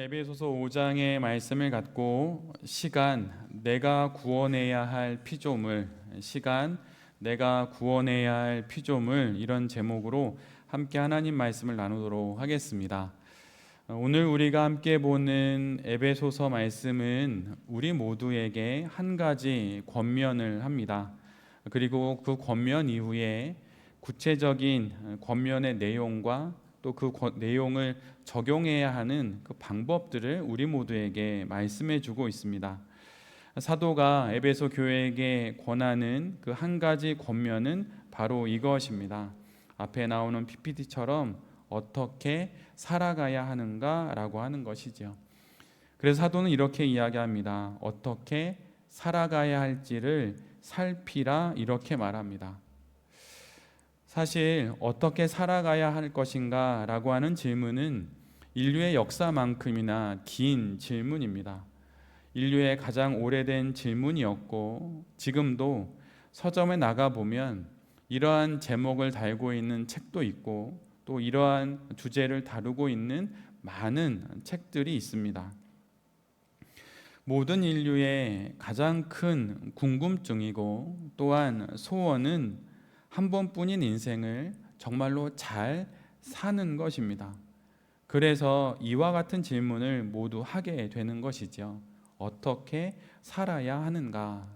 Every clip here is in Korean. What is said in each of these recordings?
에베소서 5장의 말씀을 갖고 내가 구원해야 할 피조물, 내가 구원해야 할 피조물, 이런 제목으로 함께 하나님 말씀을 나누도록 하겠습니다. 오늘 우리가 함께 보는 에베소서 말씀은 우리 모두에게 한 가지 권면을 합니다. 그리고 그 권면 이후에 구체적인 권면의 내용과 또 그 내용을 적용해야 하는 그 방법들을 우리 모두에게 말씀해 주고 있습니다. 사도가 에베소 교회에게 권하는 그 한 가지 권면은 바로 이것입니다. 앞에 나오는 PPT처럼 어떻게 살아가야 하는가라고 하는 것이죠. 그래서 사도는 이렇게 이야기합니다. 어떻게 살아가야 할지를 살피라, 이렇게 말합니다. 사실 어떻게 살아가야 할 것인가 라고 하는 질문은 인류의 역사만큼이나 긴 질문입니다. 인류의 가장 오래된 질문이었고, 지금도 서점에 나가보면 이러한 제목을 달고 있는 책도 있고, 또 이러한 주제를 다루고 있는 많은 책들이 있습니다. 모든 인류의 가장 큰 궁금증이고 또한 소원은 한 번뿐인 인생을 정말로 잘 사는 것입니다. 그래서 이와 같은 질문을 모두 하게 되는 것이죠. 어떻게 살아야 하는가?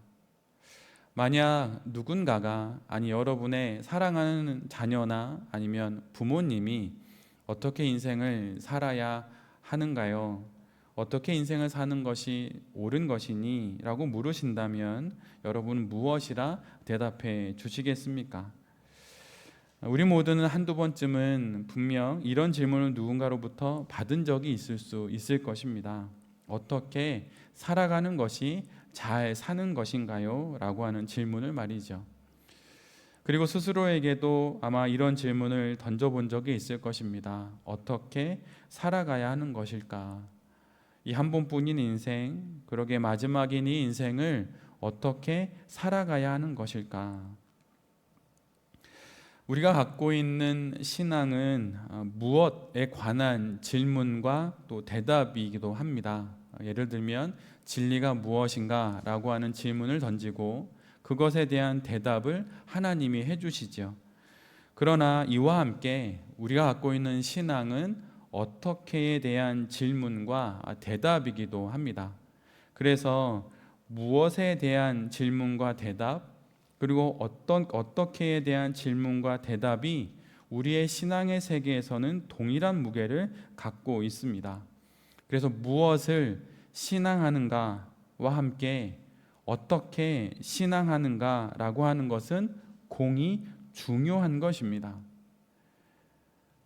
만약 누군가가, 아니 여러분의 사랑하는 자녀나 아니면 부모님이 어떻게 인생을 살아야 하는가요? 어떻게 인생을 사는 것이 옳은 것이니? 라고 물으신다면 여러분은 무엇이라 대답해 주시겠습니까? 우리 모두는 한두 번쯤은 분명 이런 질문을 누군가로부터 받은 적이 있을 수 있을 것입니다. 어떻게 살아가는 것이 잘 사는 것인가요? 라고 하는 질문을 말이죠. 그리고 스스로에게도 아마 이런 질문을 던져본 적이 있을 것입니다. 어떻게 살아가야 하는 것일까? 이 한 번뿐인 인생, 그러게 마지막인 이 인생을 어떻게 살아가야 하는 것일까? 우리가 갖고 있는 신앙은 무엇에 관한 질문과 또 대답이기도 합니다. 예를 들면 진리가 무엇인가 라고 하는 질문을 던지고 그것에 대한 대답을 하나님이 해주시죠. 그러나 이와 함께 우리가 갖고 있는 신앙은 어떻게에 대한 질문과 대답이기도 합니다. 그래서 무엇에 대한 질문과 대답, 그리고 어떻게에 대한 질문과 대답이 우리의 신앙의 세계에서는 동일한 무게를 갖고 있습니다. 그래서 무엇을 신앙하는가와 함께 어떻게 신앙하는가라고 하는 것은 공히 중요한 것입니다.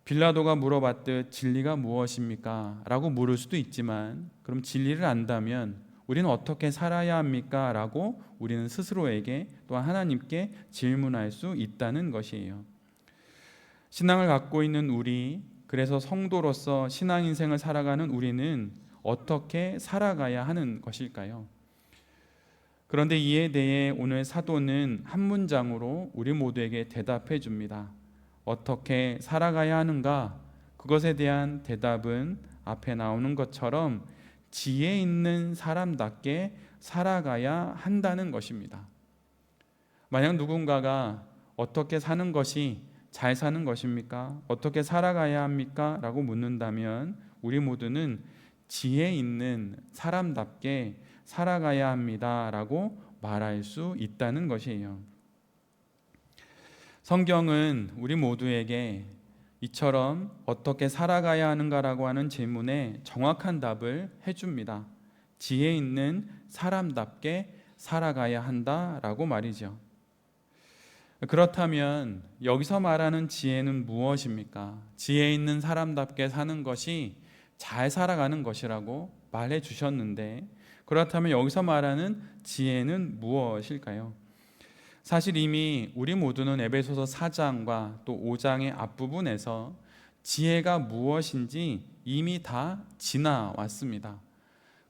빌라도가 물어봤듯 진리가 무엇입니까? 라고 물을 수도 있지만, 그럼 진리를 안다면 우리는 어떻게 살아야 합니까? 라고 우리는 스스로에게 또한 하나님께 질문할 수 있다는 것이에요. 신앙을 갖고 있는 우리, 그래서 성도로서 신앙 인생을 살아가는 우리는 어떻게 살아가야 하는 것일까요? 그런데 이에 대해 오늘 사도는 한 문장으로 우리 모두에게 대답해 줍니다. 어떻게 살아가야 하는가? 그것에 대한 대답은 앞에 나오는 것처럼 지혜 있는 사람답게 살아가야 한다는 것입니다. 만약 누군가가 어떻게 사는 것이 잘 사는 것입니까? 어떻게 살아가야 합니까? 라고 묻는다면 우리 모두는 지혜 있는 사람답게 살아가야 합니다 라고 말할 수 있다는 것이에요. 성경은 우리 모두에게 이처럼 어떻게 살아가야 하는가라고 하는 질문에 정확한 답을 해줍니다. 지혜 있는 사람답게 살아가야 한다라고 말이죠. 그렇다면 여기서 말하는 지혜는 무엇입니까? 지혜 있는 사람답게 사는 것이 잘 살아가는 것이라고 말해 주셨는데, 그렇다면 여기서 말하는 지혜는 무엇일까요? 사실 이미 우리 모두는 에베소서 4장과 또 5장의 앞부분에서 지혜가 무엇인지 이미 다 지나왔습니다.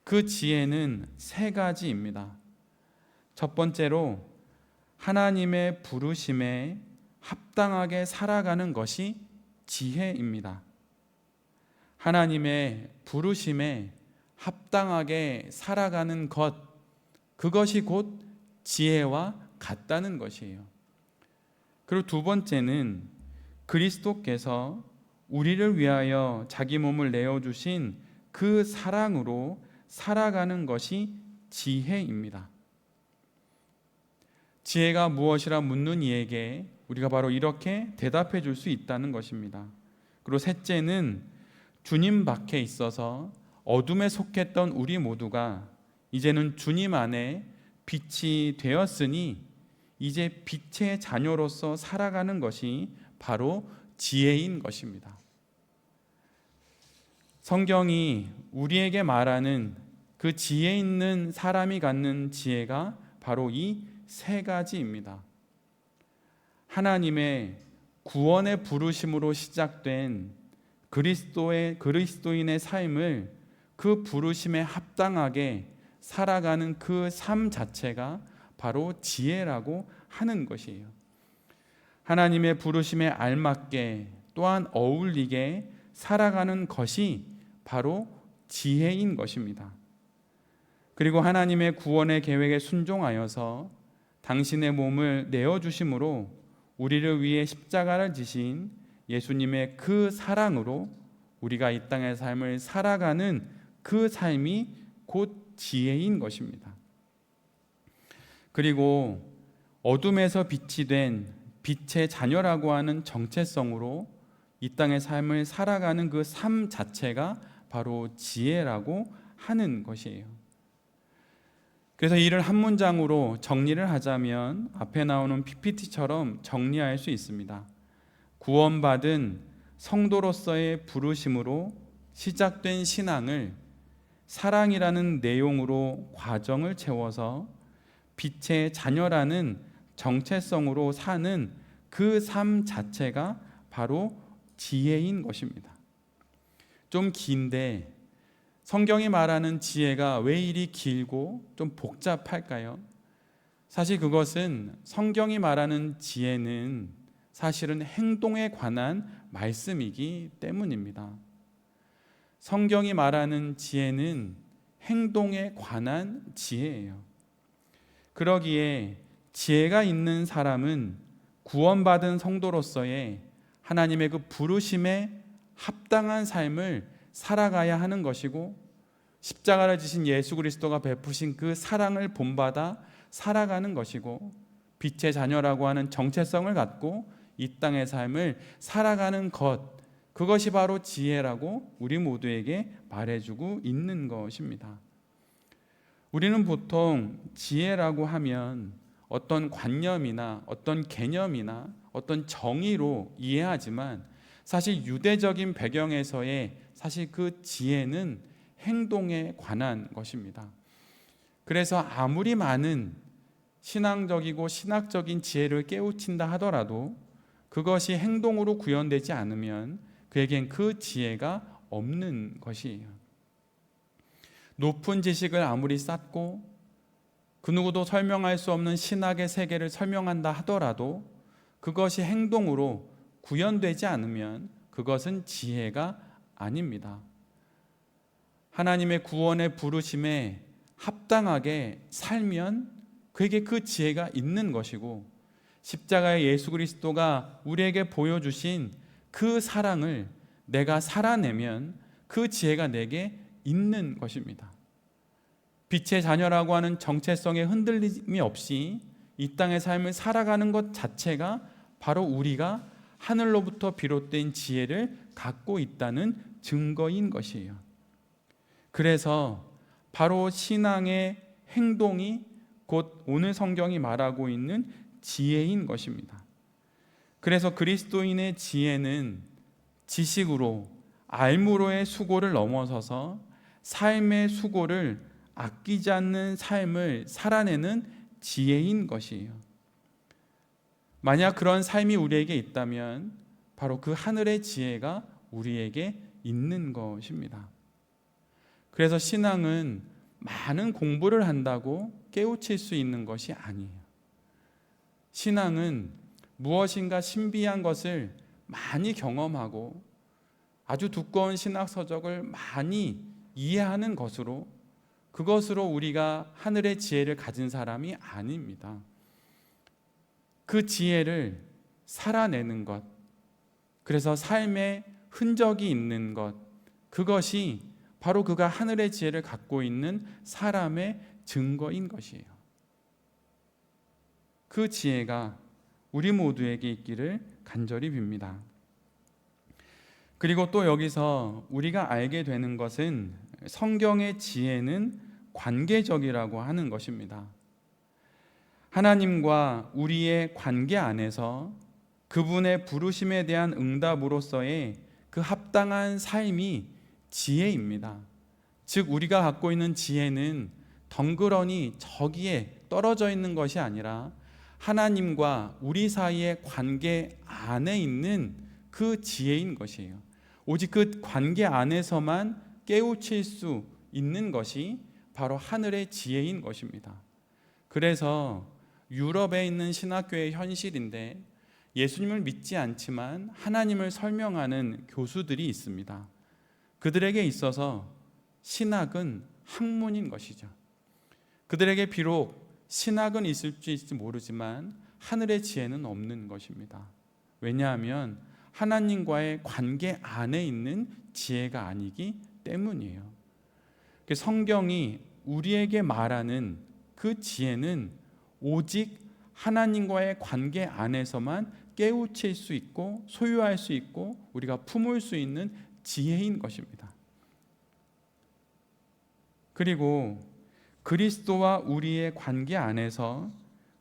그 지혜는 세 가지입니다. 첫 번째로 하나님의 부르심에 합당하게 살아가는 것이 지혜입니다. 하나님의 부르심에 합당하게 살아가는 것, 그것이 곧 지혜와 같다는 것이에요. 그리고 두 번째는 그리스도께서 우리를 위하여 자기 몸을 내어주신 그 사랑으로 살아가는 것이 지혜입니다. 지혜가 무엇이라 묻는 이에게 우리가 바로 이렇게 대답해 줄 수 있다는 것입니다. 그리고 셋째는 주님 밖에 있어서 어둠에 속했던 우리 모두가 이제는 주님 안에 빛이 되었으니 이제 빛의 자녀로서 살아가는 것이 바로 지혜인 것입니다. 성경이 우리에게 말하는 그 지혜 있는 사람이 갖는 지혜가 바로 이 세 가지입니다. 하나님의 구원의 부르심으로 시작된 그리스도인의 삶을 그 부르심에 합당하게 살아가는 그 삶 자체가 바로 지혜라고 하는 것이에요. 하나님의 부르심에 알맞게 또한 어울리게 살아가는 것이 바로 지혜인 것입니다. 그리고 하나님의 구원의 계획에 순종하여서 당신의 몸을 내어주심으로 우리를 위해 십자가를 지신 예수님의 그 사랑으로 우리가 이 땅의 삶을 살아가는 그 삶이 곧 지혜인 것입니다. 그리고 어둠에서 빛이 된 빛의 자녀라고 하는 정체성으로 이 땅의 삶을 살아가는 그 삶 자체가 바로 지혜라고 하는 것이에요. 그래서 이를 한 문장으로 정리를 하자면 앞에 나오는 PPT처럼 정리할 수 있습니다. 구원받은 성도로서의 부르심으로 시작된 신앙을 사랑이라는 내용으로 과정을 채워서 빛의 자녀라는 정체성으로 사는 그 삶 자체가 바로 지혜인 것입니다. 좀 긴데 성경이 말하는 지혜가 왜 이리 길고 좀 복잡할까요? 사실 그것은 성경이 말하는 지혜는 사실은 행동에 관한 말씀이기 때문입니다. 성경이 말하는 지혜는 행동에 관한 지혜예요. 그러기에 지혜가 있는 사람은 구원받은 성도로서의 하나님의 그 부르심에 합당한 삶을 살아가야 하는 것이고, 십자가를 지신 예수 그리스도가 베푸신 그 사랑을 본받아 살아가는 것이고, 빛의 자녀라고 하는 정체성을 갖고 이 땅의 삶을 살아가는 것, 그것이 바로 지혜라고 우리 모두에게 말해주고 있는 것입니다. 우리는 보통 지혜라고 하면 어떤 관념이나 어떤 개념이나 어떤 정의로 이해하지만 사실 유대적인 배경에서의 사실 그 지혜는 행동에 관한 것입니다. 그래서 아무리 많은 신앙적이고 신학적인 지혜를 깨우친다 하더라도 그것이 행동으로 구현되지 않으면 그에겐 그 지혜가 없는 것이에요. 높은 지식을 아무리 쌓고 그 누구도 설명할 수 없는 신학의 세계를 설명한다 하더라도 그것이 행동으로 구현되지 않으면 그것은 지혜가 아닙니다. 하나님의 구원의 부르심에 합당하게 살면 그에게 그 지혜가 있는 것이고, 십자가의 예수 그리스도가 우리에게 보여주신 그 사랑을 내가 살아내면 그 지혜가 내게 있는 것입니다. 빛의 자녀라고 하는 정체성에 흔들림이 없이 이 땅의 삶을 살아가는 것 자체가 바로 우리가 하늘로부터 비롯된 지혜를 갖고 있다는 증거인 것이에요. 그래서 바로 신앙의 행동이 곧 오늘 성경이 말하고 있는 지혜인 것입니다. 그래서 그리스도인의 지혜는 지식으로, 알무로의 수고를 넘어서서 삶의 수고를 아끼지 않는 삶을 살아내는 지혜인 것이에요. 만약 그런 삶이 우리에게 있다면 바로 그 하늘의 지혜가 우리에게 있는 것입니다. 그래서 신앙은 많은 공부를 한다고 깨우칠 수 있는 것이 아니에요. 신앙은 무엇인가 신비한 것을 많이 경험하고 아주 두꺼운 신학 서적을 많이 이해하는 것으로, 그것으로 우리가 하늘의 지혜를 가진 사람이 아닙니다. 그 지혜를 살아내는 것, 그래서 삶에 흔적이 있는 것, 그것이 바로 그가 하늘의 지혜를 갖고 있는 사람의 증거인 것이에요. 그 지혜가 우리 모두에게 있기를 간절히 빕니다. 그리고 또 여기서 우리가 알게 되는 것은 성경의 지혜는 관계적이라고 하는 것입니다. 하나님과 우리의 관계 안에서 그분의 부르심에 대한 응답으로서의 그 합당한 삶이 지혜입니다. 즉 우리가 갖고 있는 지혜는 덩그러니 저기에 떨어져 있는 것이 아니라 하나님과 우리 사이의 관계 안에 있는 그 지혜인 것이에요. 오직 그 관계 안에서만 깨우칠 수 있는 것이 바로 하늘의 지혜인 것입니다. 그래서 유럽에 있는 신학교의 현실인데, 예수님을 믿지 않지만 하나님을 설명하는 교수들이 있습니다. 그들에게 있어서 신학은 학문인 것이죠. 그들에게 비록 신학은 있을지 모르지만 하늘의 지혜는 없는 것입니다. 왜냐하면 하나님과의 관계 안에 있는 지혜가 아니기 때문이에요. 성경이 우리에게 말하는 그 지혜는 오직 하나님과의 관계 안에서만 깨우칠 수 있고 소유할 수 있고 우리가 품을 수 있는 지혜인 것입니다. 그리고 그리스도와 우리의 관계 안에서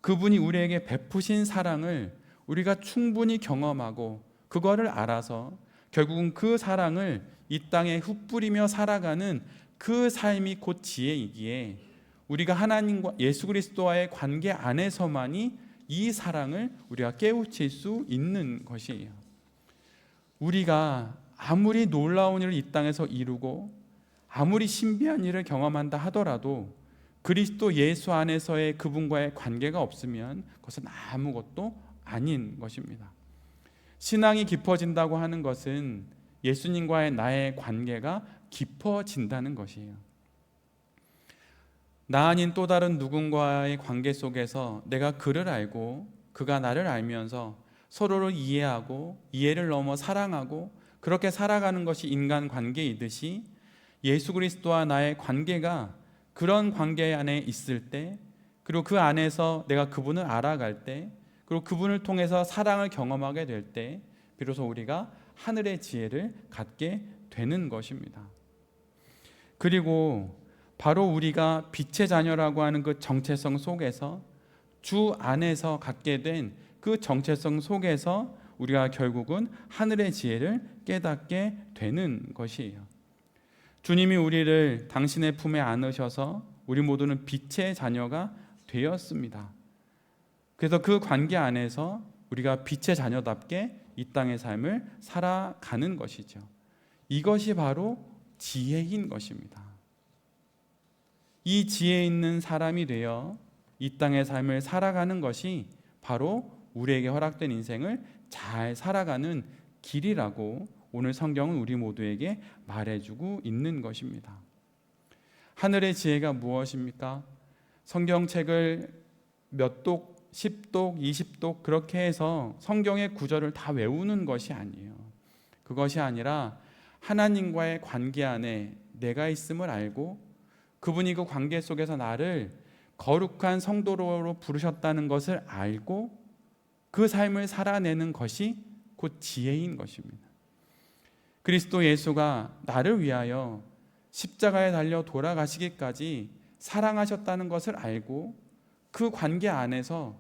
그분이 우리에게 베푸신 사랑을 우리가 충분히 경험하고 그거를 알아서 결국은 그 사랑을 이 땅에 흩뿌리며 살아가는 그 삶이 곧 지혜이기에, 우리가 하나님과 예수 그리스도와의 관계 안에서만이 이 사랑을 우리가 깨우칠 수 있는 것이에요. 우리가 아무리 놀라운 일을 이 땅에서 이루고 아무리 신비한 일을 경험한다 하더라도 그리스도 예수 안에서의 그분과의 관계가 없으면 그것은 아무것도 아닌 것입니다. 신앙이 깊어진다고 하는 것은 예수님과의 나의 관계가 깊어진다는 것이에요. 나 아닌 또 다른 누군가의 관계 속에서 내가 그를 알고 그가 나를 알면서 서로를 이해하고 이해를 넘어 사랑하고 그렇게 살아가는 것이 인간 관계이듯이, 예수 그리스도와 나의 관계가 그런 관계 안에 있을 때, 그리고 그 안에서 내가 그분을 알아갈 때, 그리고 그분을 통해서 사랑을 경험하게 될 때 비로소 우리가 하늘의 지혜를 갖게 되는 것입니다. 그리고 바로 우리가 빛의 자녀라고 하는 그 정체성 속에서, 주 안에서 갖게 된 그 정체성 속에서 우리가 결국은 하늘의 지혜를 깨닫게 되는 것이에요. 주님이 우리를 당신의 품에 안으셔서 우리 모두는 빛의 자녀가 되었습니다. 그래서 그 관계 안에서 우리가 빛의 자녀답게 이 땅의 삶을 살아가는 것이죠. 이것이 바로 지혜인 것입니다. 이 지혜 있는 사람이 되어 이 땅의 삶을 살아가는 것이 바로 우리에게 허락된 인생을 잘 살아가는 길이라고 오늘 성경은 우리 모두에게 말해주고 있는 것입니다. 하늘의 지혜가 무엇입니까? 성경책을 몇 독, 10독, 20독 그렇게 해서 성경의 구절을 다 외우는 것이 아니에요. 그것이 아니라 하나님과의 관계 안에 내가 있음을 알고 그분이 그 관계 속에서 나를 거룩한 성도로 부르셨다는 것을 알고 그 삶을 살아내는 것이 곧 지혜인 것입니다. 그리스도 예수가 나를 위하여 십자가에 달려 돌아가시기까지 사랑하셨다는 것을 알고 그 관계 안에서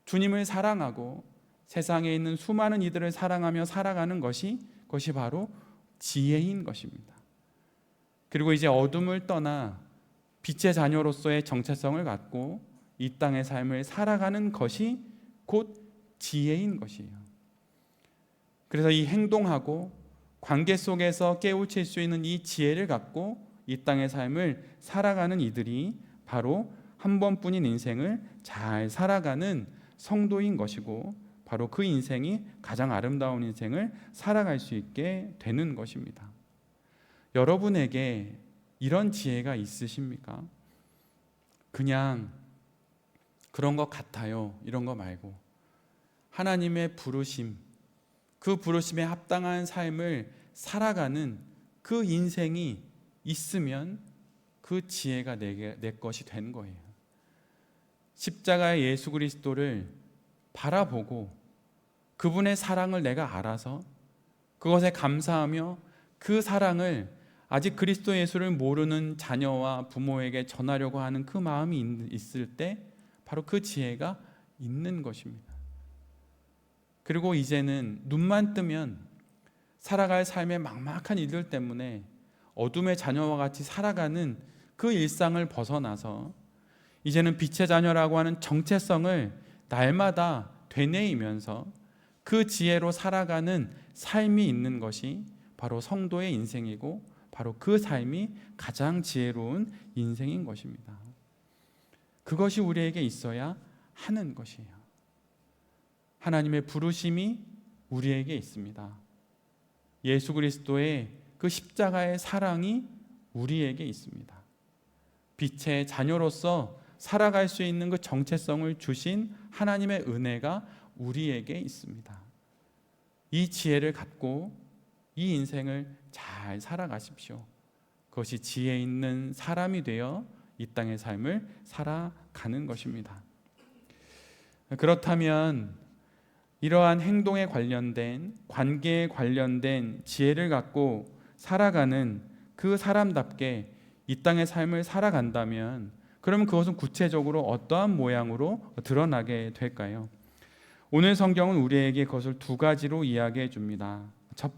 주님을 사랑하고 세상에 있는 수많은 이들을 사랑하며 살아가는 그것이 바로 지혜인 것입니다. 그리고 이제 어둠을 떠나 빛의 자녀로서의 정체성을 갖고 이 땅의 삶을 살아가는 것이 곧 지혜인 것이에요. 그래서 이 행동하고 관계 속에서 깨우칠 수 있는 이 지혜를 갖고 이 땅의 삶을 살아가는 이들이 바로 한 번뿐인 인생을 잘 살아가는 성도인 것이고 바로 그 인생이 가장 아름다운 인생을 살아갈 수 있게 되는 것입니다. 여러분에게 이런 지혜가 있으십니까? 그냥 그런 것 같아요, 이런 거 말고 하나님의 부르심, 그 부르심에 합당한 삶을 살아가는 그 인생이 있으면 그 지혜가 내 것이 된 거예요. 십자가의 예수 그리스도를 바라보고 그분의 사랑을 내가 알아서 그것에 감사하며 그 사랑을 아직 그리스도 예수를 모르는 자녀와 부모에게 전하려고 하는 그 마음이 있을 때 바로 그 지혜가 있는 것입니다. 그리고 이제는 눈만 뜨면 살아갈 삶의 막막한 일들 때문에 어둠의 자녀와 같이 살아가는 그 일상을 벗어나서 이제는 빛의 자녀라고 하는 정체성을 날마다 되뇌이면서 그 지혜로 살아가는 삶이 있는 것이 바로 성도의 인생이고 바로 그 삶이 가장 지혜로운 인생인 것입니다. 그것이 우리에게 있어야 하는 것이에요. 하나님의 부르심이 우리에게 있습니다. 예수 그리스도의 그 십자가의 사랑이 우리에게 있습니다. 빛의 자녀로서 살아갈 수 있는 그 정체성을 주신 하나님의 은혜가 우리에게 있습니다. 이 지혜를 갖고 이 인생을 잘 살아가십시오. 그것이 지혜 있는 사람이 되어 이 땅의 삶을 살아가는 것입니다. 그렇다면 이러한 행동에 관련된, 관계에 관련된 지혜를 갖고 살아가는 그 사람답게 이 땅의 삶을 살아간다면 그러면 그것은 구체적으로 어떠한 모양으로 드러나게 될까요? 오늘 성경은 우리에게 그것을 두 가지로 이야기해 줍니다. 첫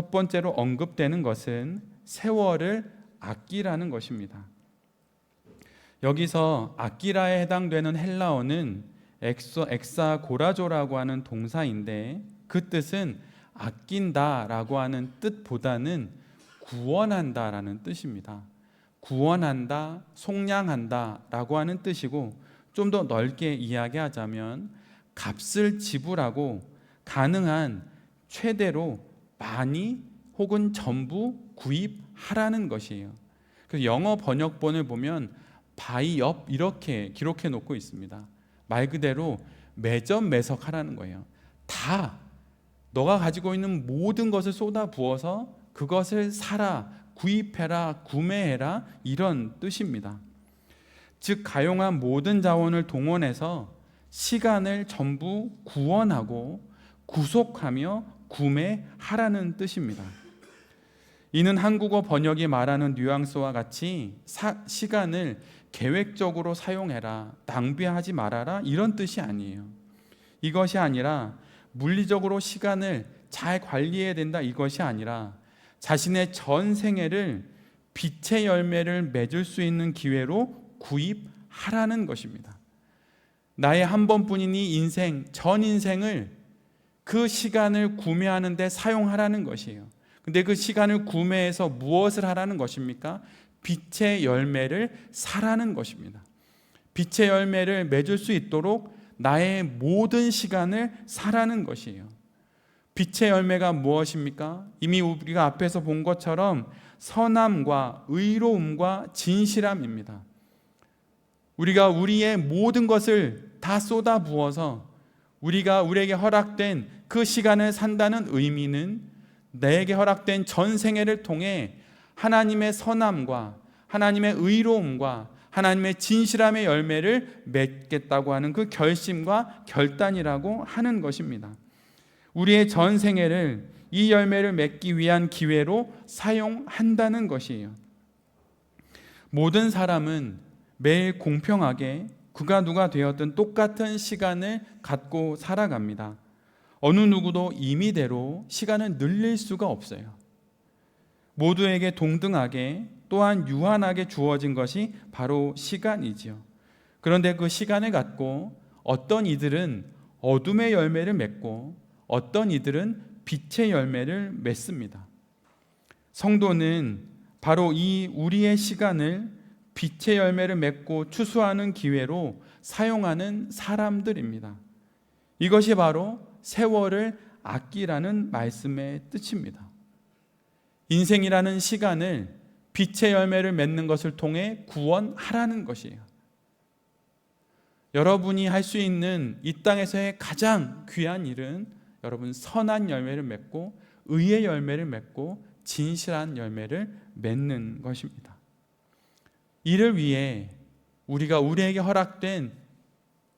번째로 언급되는 것은 세월을 아끼라는 것입니다. 여기서 아끼라에 해당되는 헬라어는 엑사고라조라고 하는 동사인데 그 뜻은 아낀다라고 하는 뜻보다는 구원한다라는 뜻입니다. 구원한다, 속량한다라고 하는 뜻이고 좀 더 넓게 이야기하자면 값을 지불하고 가능한 최대로 많이 혹은 전부 구입하라는 것이에요. 그래서 영어 번역본을 보면 buy up 이렇게 기록해 놓고 있습니다. 말 그대로 매점매석하라는 거예요. 다 너가 가지고 있는 모든 것을 쏟아 부어서 그것을 사라, 구입해라, 구매해라 이런 뜻입니다. 즉 가용한 모든 자원을 동원해서 시간을 전부 구원하고 구속하며 구매하라는 뜻입니다. 이는 한국어 번역이 말하는 뉘앙스와 같이 시간을 계획적으로 사용해라, 낭비하지 말아라 이런 뜻이 아니에요. 이것이 아니라 물리적으로 시간을 잘 관리해야 된다 이것이 아니라 자신의 전 생애를 빛의 열매를 맺을 수 있는 기회로 구입하라는 것입니다. 나의 한 번뿐이니 인생, 전 인생을 그 시간을 구매하는 데 사용하라는 것이에요. 근데 그 시간을 구매해서 무엇을 하라는 것입니까? 빛의 열매를 사라는 것입니다. 빛의 열매를 맺을 수 있도록 나의 모든 시간을 사라는 것이에요. 빛의 열매가 무엇입니까? 이미 우리가 앞에서 본 것처럼 선함과 의로움과 진실함입니다. 우리가 우리의 모든 것을 다 쏟아 부어서 우리에게 허락된 그 시간을 산다는 의미는 내게 허락된 전 생애를 통해 하나님의 선함과 하나님의 의로움과 하나님의 진실함의 열매를 맺겠다고 하는 그 결심과 결단이라고 하는 것입니다. 우리의 전 생애를 이 열매를 맺기 위한 기회로 사용한다는 것이에요. 모든 사람은 매일 공평하게 그가 누가 되었든 똑같은 시간을 갖고 살아갑니다. 어느 누구도 임의대로 시간을 늘릴 수가 없어요. 모두에게 동등하게 또한 유한하게 주어진 것이 바로 시간이지요. 그런데 그 시간을 갖고 어떤 이들은 어둠의 열매를 맺고 어떤 이들은 빛의 열매를 맺습니다. 성도는 바로 이 우리의 시간을 빛의 열매를 맺고 추수하는 기회로 사용하는 사람들입니다. 이것이 바로 세월을 아끼라는 말씀의 뜻입니다. 인생이라는 시간을 빛의 열매를 맺는 것을 통해 구원하라는 것이에요. 여러분이 할 수 있는 이 땅에서의 가장 귀한 일은 여러분 선한 열매를 맺고 의의 열매를 맺고 진실한 열매를 맺는 것입니다. 이를 위해 우리에게 허락된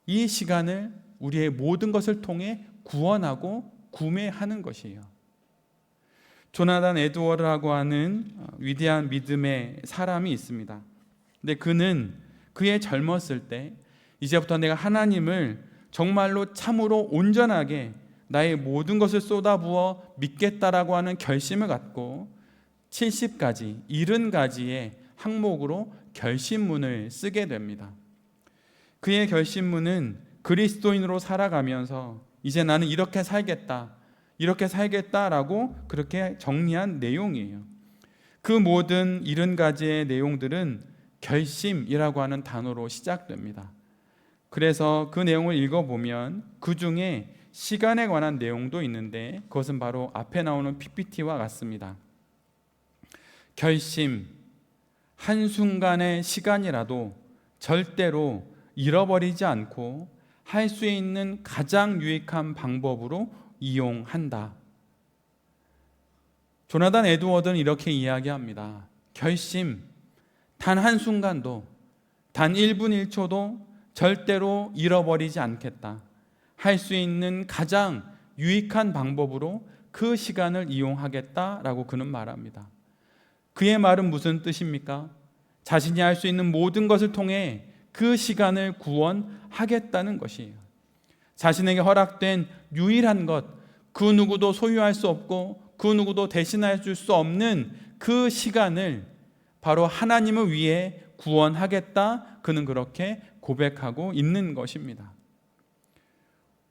이 시간을 우리의 모든 것을 통해 구원하고 구매하는 것이에요. 조나단 에드워드라고 하는 위대한 믿음의 사람이 있습니다. 근데 그는 그의 젊었을 때 이제부터 내가 하나님을 정말로 참으로 온전하게 나의 모든 것을 쏟아부어 믿겠다라고 하는 결심을 갖고 70가지, 70가지의 항목으로 결심문을 쓰게 됩니다. 그의 결심문은 그리스도인으로 살아가면서 이제 나는 이렇게 살겠다라고 그렇게 정리한 내용이에요. 그 모든 70가지의 내용들은 결심이라고 하는 단어로 시작됩니다. 그래서 그 내용을 읽어보면 그 중에 시간에 관한 내용도 있는데 그것은 바로 앞에 나오는 PPT와 같습니다. 결심, 한순간의 시간이라도 절대로 잃어버리지 않고 할 수 있는 가장 유익한 방법으로 이용한다. 조나단 에드워드는 이렇게 이야기합니다. 결심, 단 한순간도, 단 1분 1초도 절대로 잃어버리지 않겠다. 할 수 있는 가장 유익한 방법으로 그 시간을 이용하겠다라고 그는 말합니다. 그의 말은 무슨 뜻입니까? 자신이 할 수 있는 모든 것을 통해 그 시간을 구원하겠다는 것이에요. 자신에게 허락된 유일한 것, 그 누구도 소유할 수 없고 그 누구도 대신해 줄 수 없는 그 시간을 바로 하나님을 위해 구원하겠다. 그는 그렇게 고백하고 있는 것입니다.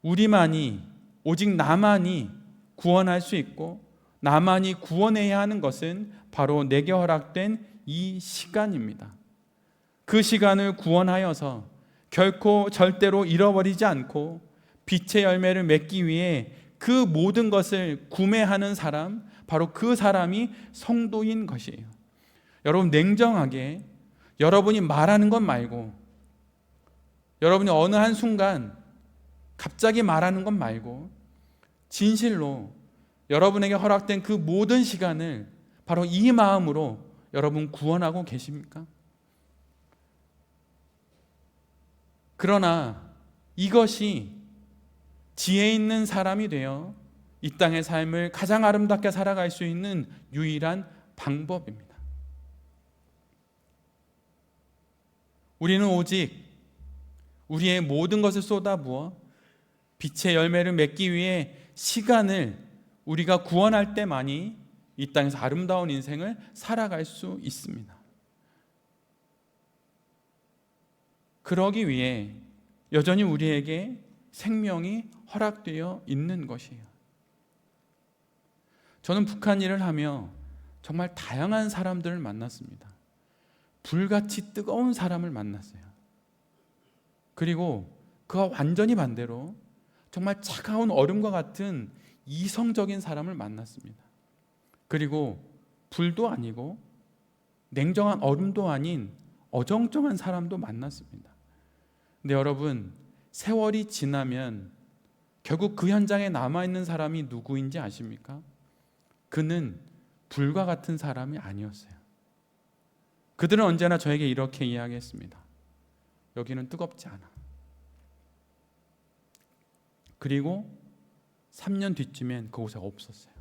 우리만이, 오직 나만이 구원할 수 있고 나만이 구원해야 하는 것은 바로 내게 허락된 이 시간입니다. 그 시간을 구원하여서 결코 절대로 잃어버리지 않고 빛의 열매를 맺기 위해 그 모든 것을 구매하는 사람, 바로 그 사람이 성도인 것이에요. 여러분, 냉정하게 여러분이 말하는 것 말고, 여러분이 어느 한순간 갑자기 말하는 것 말고 진실로 여러분에게 허락된 그 모든 시간을 바로 이 마음으로 여러분 구원하고 계십니까? 그러나 이것이 지혜 있는 사람이 되어 이 땅의 삶을 가장 아름답게 살아갈 수 있는 유일한 방법입니다. 우리는 오직 우리의 모든 것을 쏟아부어 빛의 열매를 맺기 위해 시간을 우리가 구원할 때만이 이 땅에서 아름다운 인생을 살아갈 수 있습니다. 그러기 위해 여전히 우리에게 생명이 허락되어 있는 것이에요. 저는 북한 일을 하며 정말 다양한 사람들을 만났습니다. 불같이 뜨거운 사람을 만났어요. 그리고 그와 완전히 반대로 정말 차가운 얼음과 같은 이성적인 사람을 만났습니다. 그리고 불도 아니고 냉정한 얼음도 아닌 어정쩡한 사람도 만났습니다. 근데 여러분, 세월이 지나면 결국 그 현장에 남아있는 사람이 누구인지 아십니까? 그는 불과 같은 사람이 아니었어요. 그들은 언제나 저에게 이렇게 이야기했습니다. 여기는 뜨겁지 않아. 그리고 3년 뒤쯤엔 그곳에 없었어요.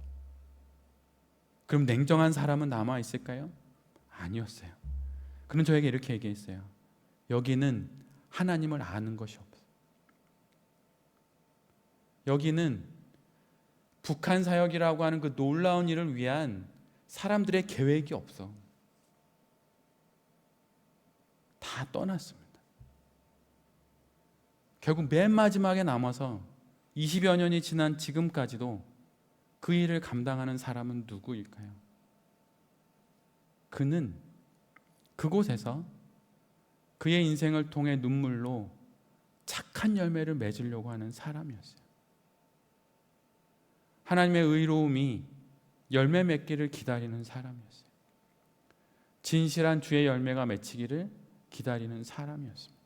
그럼 냉정한 사람은 남아있을까요? 아니었어요. 그는 저에게 이렇게 얘기했어요. 여기는 하나님을 아는 것이 없어요. 여기는 북한 사역이라고 하는 그 놀라운 일을 위한 사람들의 계획이 없어. 다 떠났습니다. 결국 맨 마지막에 남아서 20여 년이 지난 지금까지도 그 일을 감당하는 사람은 누구일까요? 그는 그곳에서 그의 인생을 통해 눈물로 착한 열매를 맺으려고 하는 사람이었어요. 하나님의 의로움이 열매 맺기를 기다리는 사람이었어요. 진실한 주의 열매가 맺히기를 기다리는 사람이었습니다.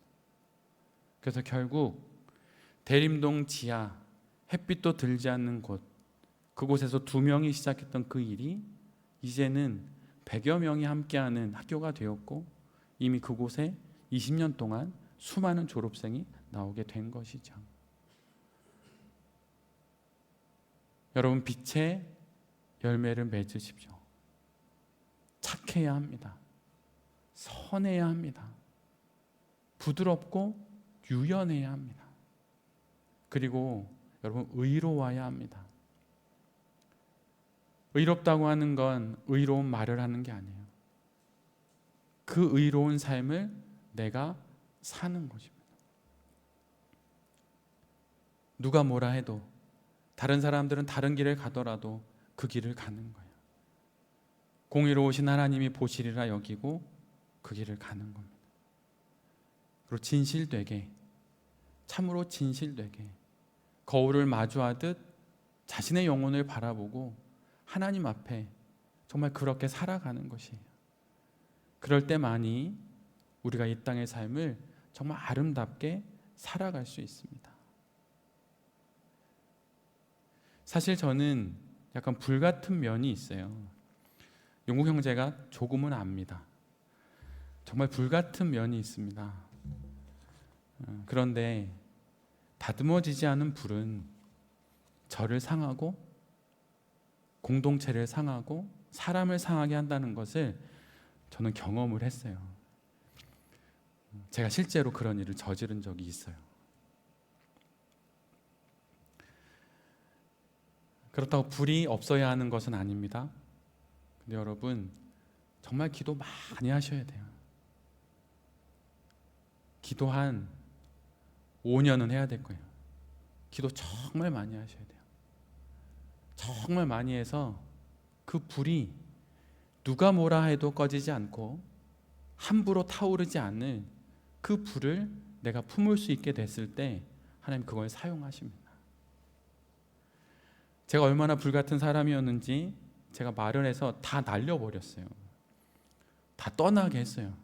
그래서 결국 대림동 지하, 햇빛도 들지 않는 곳, 그곳에서 2명이 시작했던 그 일이 이제는 100여 명이 함께하는 학교가 되었고, 이미 그곳에 20년 동안 수많은 졸업생이 나오게 된 것이죠. 여러분, 빛의 열매를 맺으십시오. 착해야 합니다. 선해야 합니다. 부드럽고 유연해야 합니다. 그리고 여러분, 의로워야 합니다. 의롭다고 하는 건 의로운 말을 하는 게 아니에요. 그 의로운 삶을 내가 사는 것입니다. 누가 뭐라 해도, 다른 사람들은 다른 길을 가더라도 그 길을 가는 거예요. 공의로우신 하나님이 보시리라 여기고 그 길을 가는 겁니다. 그리고 진실되게, 참으로 진실되게 거울을 마주하듯 자신의 영혼을 바라보고 하나님 앞에 정말 그렇게 살아가는 것이에요. 그럴 때만이 우리가 이 땅의 삶을 정말 아름답게 살아갈 수 있습니다. 사실 저는 약간 불같은 면이 있어요. 영국 형제가 조금은 압니다. 정말 불같은 면이 있습니다. 그런데 다듬어지지 않은 불은 저를 상하고 공동체를 상하고 사람을 상하게 한다는 것을 저는 경험을 했어요. 제가 실제로 그런 일을 저지른 적이 있어요. 그렇다고 불이 없어야 하는 것은 아닙니다. 근데 여러분, 정말 기도 많이 하셔야 돼요. 기도 한 5년은 해야 될 거예요. 기도 정말 많이 하셔야 돼요. 정말 많이 해서 그 불이 누가 뭐라 해도 꺼지지 않고 함부로 타오르지 않는 그 불을 내가 품을 수 있게 됐을 때 하나님 그걸 사용하십니다. 제가 얼마나 불같은 사람이었는지 제가 마련해서 다 날려버렸어요. 다 떠나게 했어요.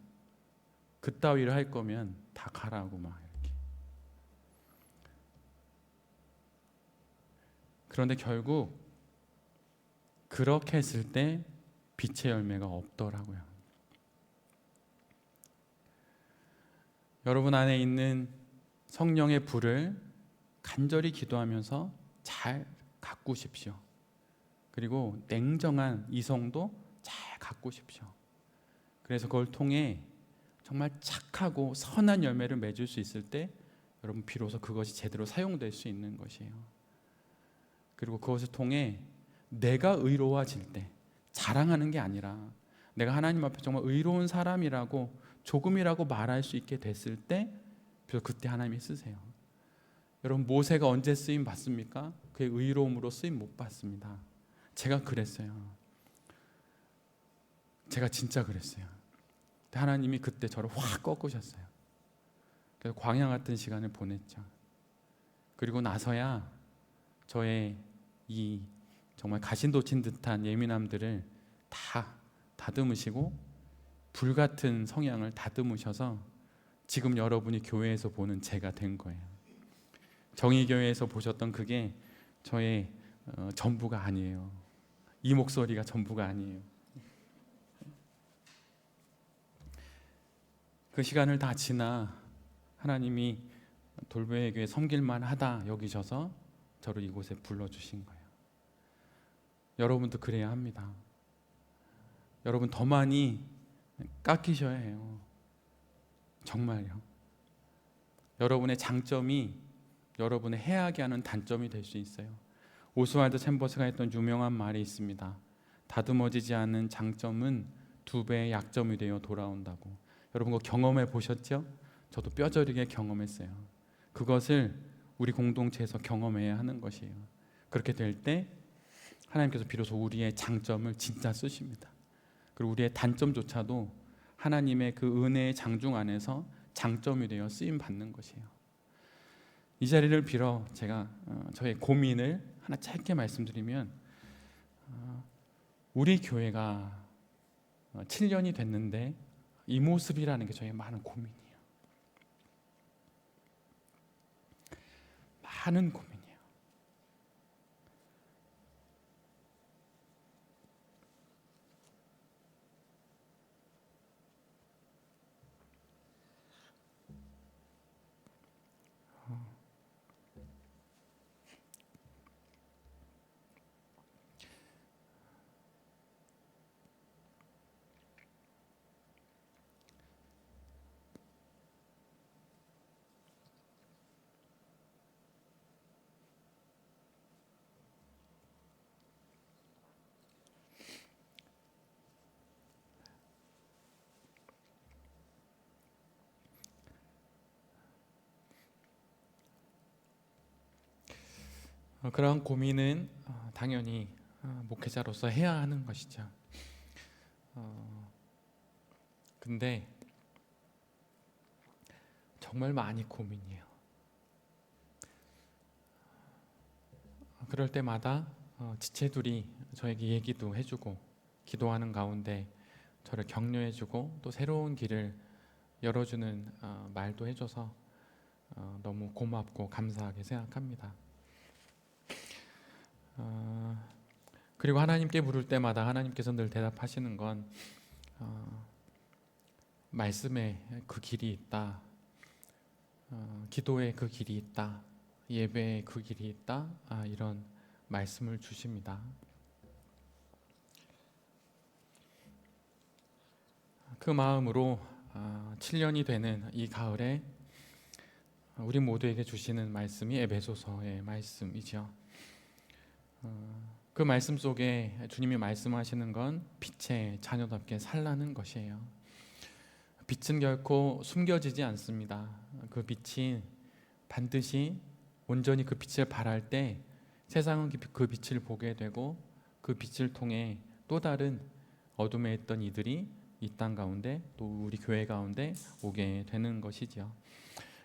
그따위를 할 거면 다 가라고 막 이렇게. 그런데 결국 그렇게 했을 때 빛의 열매가 없더라고요. 여러분 안에 있는 성령의 불을 간절히 기도하면서 잘 가꾸십시오. 그리고 냉정한 이성도 잘 가꾸십시오. 그래서 그걸 통해 정말 착하고 선한 열매를 맺을 수 있을 때 여러분 비로소 그것이 제대로 사용될 수 있는 것이에요. 그리고 그것을 통해 내가 의로워질 때 자랑하는 게 아니라 내가 하나님 앞에 정말 의로운 사람이라고 조금이라고 말할 수 있게 됐을 때 비로소 그때 하나님이 쓰세요. 여러분, 모세가 언제 쓰임 받습니까? 그의 의로움으로 쓰임 못 받습니다. 제가 그랬어요. 제가 진짜 그랬어요. 하나님이 그때 저를 확 꺾으셨어요. 그래서 광야 같은 시간을 보냈죠. 그리고 나서야 저의 이 정말 가신도친 듯한 예민함들을 다 다듬으시고 불같은 성향을 다듬으셔서 지금 여러분이 교회에서 보는 제가 된 거예요. 정의교회에서 보셨던 그게 저의 전부가 아니에요. 이 목소리가 전부가 아니에요. 그 시간을 다 지나 하나님이 돌베 교회 섬길만 하다 여기셔서 저를 이곳에 불러주신 거예요. 여러분도 그래야 합니다. 여러분 더 많이 깎이셔야 해요. 정말요. 여러분의 장점이 여러분의 해하게 하는 단점이 될 수 있어요. 오스왈드 챔버스가 했던 유명한 말이 있습니다. 다듬어지지 않은 장점은 2배의 약점이 되어 돌아온다고. 여러분 그거 경험해 보셨죠? 저도 뼈저리게 경험했어요. 그것을 우리 공동체에서 경험해야 하는 것이에요. 그렇게 될 때 하나님께서 비로소 우리의 장점을 진짜 쓰십니다. 그리고 우리의 단점조차도 하나님의 그 은혜의 장중 안에서 장점이 되어 쓰임 받는 것이에요. 이 자리를 빌어 제가 저의 고민을 하나 짧게 말씀드리면 우리 교회가 7년이 됐는데 이 모습이라는 게 저의 많은 고민이에요. 많은 고민이에요. 그러한 고민은 당연히 목회자로서 해야 하는 것이죠. 근데 정말 많이 고민이에요. 그럴 때마다 지체들이 저에게 얘기도 해주고 기도하는 가운데 저를 격려해주고 또 새로운 길을 열어주는 말도 해줘서 너무 고맙고 감사하게 생각합니다. 그리고 하나님께 물을 때마다 하나님께서 늘 대답하시는 건 말씀에 그 길이 있다, 기도에 그 길이 있다, 예배에 그 길이 있다, 이런 말씀을 주십니다. 그 마음으로 7년이 되는 이 가을에 우리 모두에게 주시는 말씀이 에베소서의 말씀이죠. 그 말씀 속에 주님이 말씀하시는 건 빛의 자녀답게 살라는 것이에요. 빛은 결코 숨겨지지 않습니다. 그 빛이 반드시 온전히 그 빛을 발할 때 세상은 그 빛을 보게 되고 그 빛을 통해 또 다른 어둠에 있던 이들이 이 땅 가운데 또 우리 교회 가운데 오게 되는 것이죠.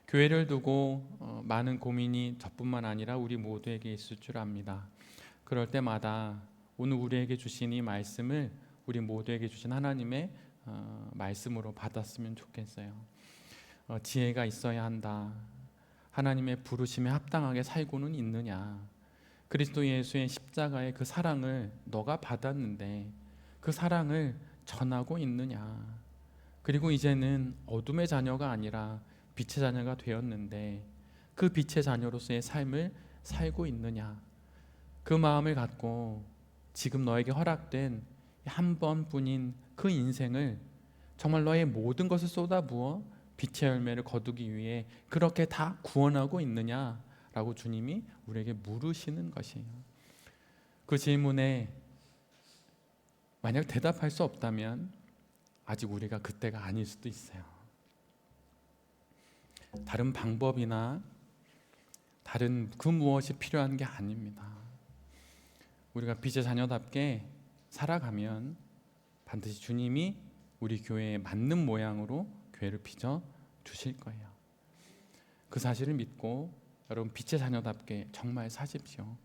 교회를 두고 많은 고민이 저뿐만 아니라 우리 모두에게 있을 줄 압니다. 그럴 때마다 오늘 우리에게 주신 이 말씀을 우리 모두에게 주신 하나님의 말씀으로 받았으면 좋겠어요. 지혜가 있어야 한다. 하나님의 부르심에 합당하게 살고는 있느냐. 그리스도 예수의 십자가의 그 사랑을 너가 받았는데 그 사랑을 전하고 있느냐. 그리고 이제는 어둠의 자녀가 아니라 빛의 자녀가 되었는데 그 빛의 자녀로서의 삶을 살고 있느냐. 그 마음을 갖고 지금 너에게 허락된 한 번뿐인 그 인생을 정말 너의 모든 것을 쏟아부어 빛의 열매를 거두기 위해 그렇게 다 구원하고 있느냐라고 주님이 우리에게 물으시는 것이에요. 그 질문에 만약 대답할 수 없다면 아직 우리가 그때가 아닐 수도 있어요. 다른 방법이나 다른 그 무엇이 필요한 게 아닙니다. 우리가 빛의 자녀답게 살아가면 반드시 주님이 우리 교회에 맞는 모양으로 교회를 빚어 주실 거예요. 그 사실을 믿고 여러분 빛의 자녀답게 정말 사십시오.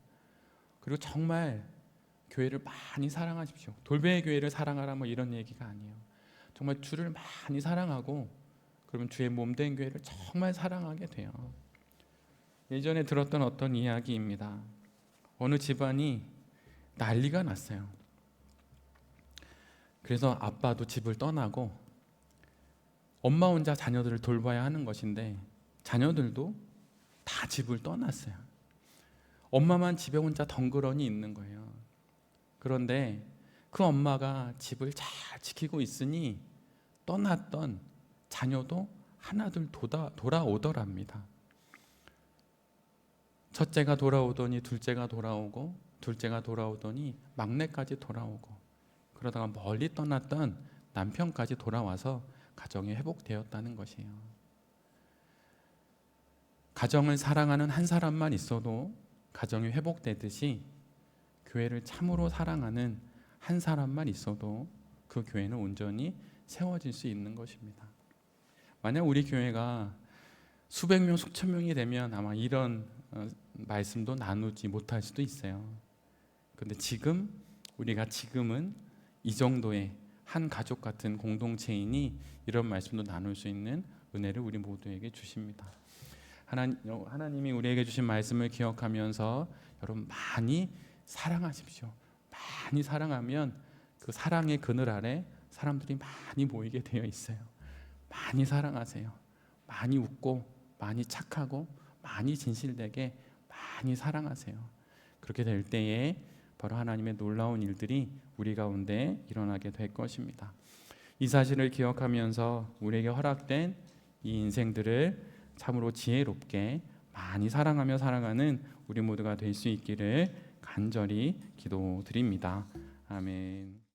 그리고 정말 교회를 많이 사랑하십시오. 돌베이 교회를 사랑하라 뭐 이런 얘기가 아니에요. 정말 주를 많이 사랑하고 그러면 주의 몸된 교회를 정말 사랑하게 돼요. 예전에 들었던 어떤 이야기입니다. 어느 집안이 난리가 났어요. 그래서 아빠도 집을 떠나고 엄마 혼자 자녀들을 돌봐야 하는 것인데 자녀들도 다 집을 떠났어요. 엄마만 집에 혼자 덩그러니 있는 거예요. 그런데 그 엄마가 집을 잘 지키고 있으니 떠났던 자녀도 하나둘 돌아오더랍니다. 첫째가 돌아오더니 둘째가 돌아오고 둘째가 돌아오더니 막내까지 돌아오고 그러다가 멀리 떠났던 남편까지 돌아와서 가정이 회복되었다는 것이에요. 가정을 사랑하는 한 사람만 있어도 가정이 회복되듯이 교회를 참으로 사랑하는 한 사람만 있어도 그 교회는 온전히 세워질 수 있는 것입니다. 만약 우리 교회가 수백 명, 수천 명이 되면 아마 이런 말씀도 나누지 못할 수도 있어요. 근데 지금은 이 정도의 한 가족 같은 공동체이니 이런 말씀도 나눌 수 있는 은혜를 우리 모두에게 주십니다. 하나님이 우리에게 주신 말씀을 기억하면서 여러분 많이 사랑하십시오. 많이 사랑하면 그 사랑의 그늘 아래 사람들이 많이 모이게 되어 있어요. 많이 사랑하세요. 많이 웃고 많이 착하고 많이 진실되게 많이 사랑하세요. 그렇게 될 때에 바로 하나님의 놀라운 일들이 우리 가운데 일어나게 될 것입니다. 이 사실을 기억하면서 우리에게 허락된 이 인생들을 참으로 지혜롭게 많이 사랑하며 살아가는 우리 모두가 될 수 있기를 간절히 기도드립니다. 아멘.